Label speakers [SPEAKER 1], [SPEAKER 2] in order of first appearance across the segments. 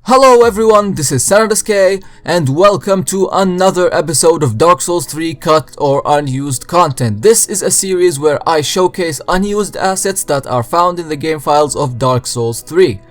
[SPEAKER 1] Hello everyone, this is SanadSK and welcome to another episode of Dark Souls 3 cut or unused content. This is a series where I showcase unused assets that are found in the game files of Dark Souls 3.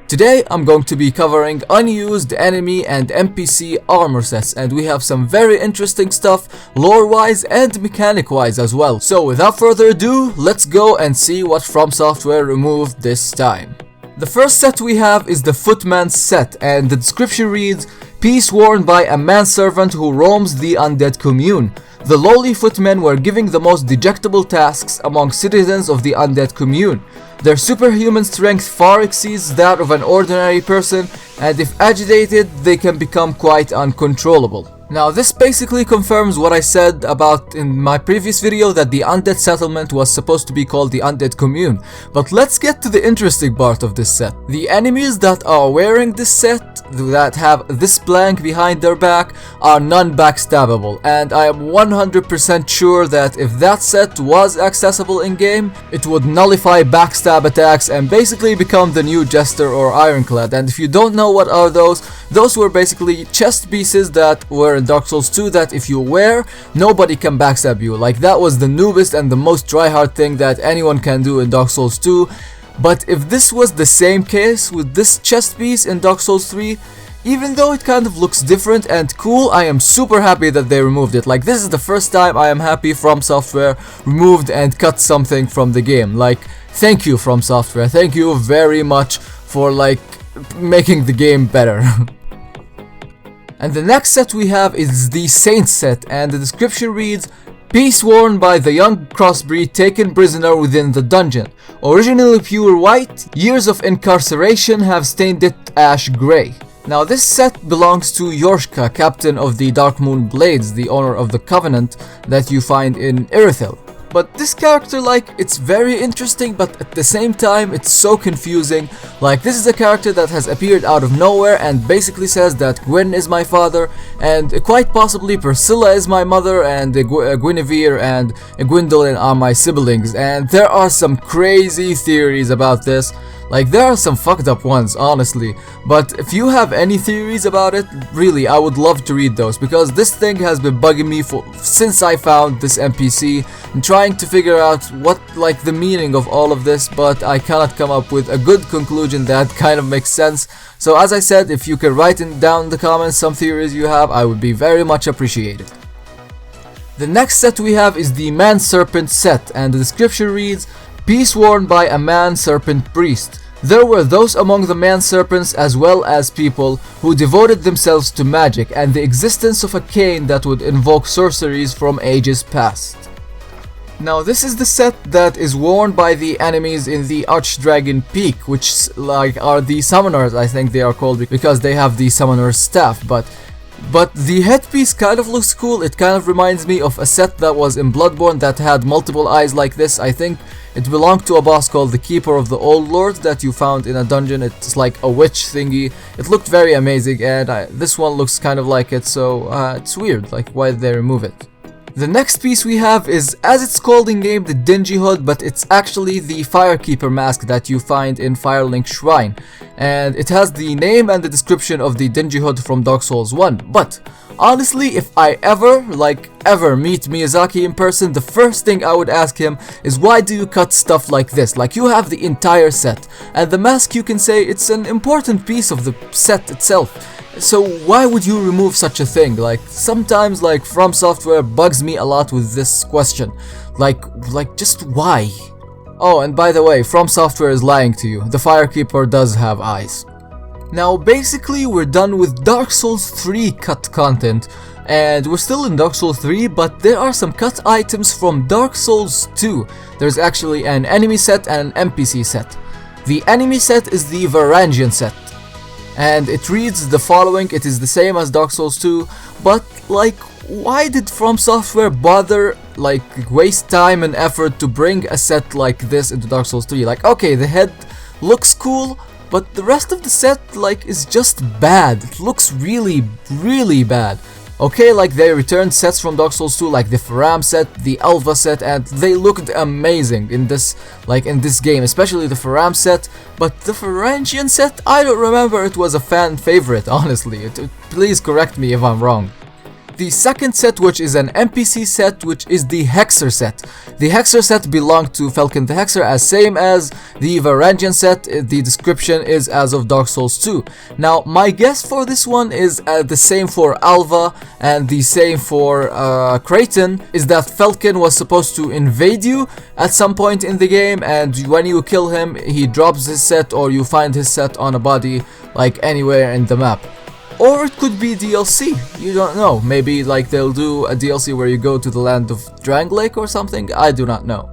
[SPEAKER 1] Today I'm going to be covering unused enemy and NPC armor sets, and we have some very interesting stuff lore wise and mechanic wise as well. So without further ado, let's go and see what From Software removed this time. The first set we have is the Footman Set, and the description reads, "Peace worn by a manservant who roams the undead commune. The lowly footmen were given the most dejectable tasks among citizens of the undead commune. Their superhuman strength far exceeds that of an ordinary person, and if agitated, they can become quite uncontrollable." Now this basically confirms what I said about in my previous video, that the undead settlement was supposed to be called the undead commune. But let's get to the interesting part of this set. The enemies that are wearing this set, that have this blank behind their back, are non-backstabbable, and I am 100% sure that if that set was accessible in game, it would nullify backstab attacks and basically become the new Jester or Ironclad. And if you don't know what are those were basically chest pieces that were in Dark Souls 2 that if you wear, nobody can backstab you. Like, that was the noobest and the most tryhard thing that anyone can do in Dark Souls 2. But if this was the same case with this chest piece in Dark Souls 3, even though it kind of looks different and cool, I am super happy that they removed it. Like, this is the first time I am happy From Software removed and cut something from the game. Like, thank you From Software, thank you very much for like making the game better. And the next set we have is the Saint Set, and the description reads, "Peace worn by the young crossbreed taken prisoner within the dungeon. Originally pure white, years of incarceration have stained it ash grey." Now this set belongs to Yorshka, captain of the Dark Moon Blades, the owner of the Covenant that you find in Irithyll. But this character, like, it's very interesting, but at the same time it's so confusing. Like, this is a character that has appeared out of nowhere and basically says that Gwyn is my father, and quite possibly Priscilla is my mother, and Guinevere and Gwendolyn are my siblings. And there are some crazy theories about this. Like, there are some fucked up ones, honestly. But if you have any theories about it, really, I would love to read those, because this thing has been bugging me since I found this NPC and trying to figure out what, like, the meaning of all of this, but I cannot come up with a good conclusion that kind of makes sense. So as I said, if you can write down in the comments some theories you have, I would be very much appreciated. The next set we have is the Man-Serpent Set, and the description reads, "Peace worn by a man-serpent priest. There were those among the man-serpents as well as people who devoted themselves to magic and the existence of a cane that would invoke sorceries from ages past." Now this is the set that is worn by the enemies in the Archdragon Peak, which like are the summoners, I think they are called, because they have the summoner's staff. But the headpiece kind of looks cool. It kind of reminds me of a set that was in Bloodborne that had multiple eyes like this. I think it belonged to a boss called the Keeper of the Old Lord that you found in a dungeon. It's like a witch thingy. It looked very amazing, and this one looks kind of like it, so it's weird, like, why did they remove it? The next piece we have is, as it's called in game, the Dingy Hood, but it's actually the Firekeeper mask that you find in Firelink Shrine. And it has the name and the description of the Dingy Hood from Dark Souls 1. But honestly, if I ever meet Miyazaki in person, the first thing I would ask him is, why do you cut stuff like this? Like, you have the entire set, and the mask, you can say it's an important piece of the set itself. So why would you remove such a thing? Like, sometimes, like, From Software bugs me a lot with this question. Like just why? Oh, and by the way, From Software is lying to you. The Firekeeper does have eyes. Now basically we're done with Dark Souls 3 cut content, and we're still in Dark Souls 3, but there are some cut items from Dark Souls 2. There's actually an enemy set and an NPC set. The enemy set is the Varangian set, and it reads the following. It is the same as Dark Souls 2, but like, why did From Software bother, like, waste time and effort to bring a set like this into Dark Souls 3? Like, okay, the head looks cool, but the rest of the set, like, is just bad. It looks really, really bad. Okay, like they returned sets from Dark Souls 2 like the Faram set, the Alva set, and they looked amazing in this game, especially the Faram set. But the Varangian set, I don't remember it was a fan favorite, honestly. Please correct me if I'm wrong. The second set, which is an NPC set, which is the Hexer set. The Hexer set belonged to Falcon the Hexer, as same as the Varangian set. The description is as of Dark Souls 2. Now, my guess for this one is the same for Alva and the same for Kraton, is that Falcon was supposed to invade you at some point in the game, and when you kill him, he drops his set or you find his set on a body like anywhere in the map. Or it could be DLC, you don't know, maybe like they'll do a DLC where you go to the land of Dranglake or something, I do not know.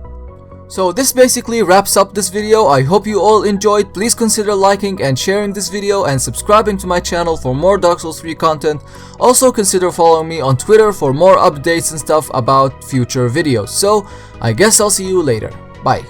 [SPEAKER 1] So this basically wraps up this video. I hope you all enjoyed. Please consider liking and sharing this video and subscribing to my channel for more Dark Souls 3 content. Also consider following me on Twitter for more updates and stuff about future videos. So I guess I'll see you later. Bye.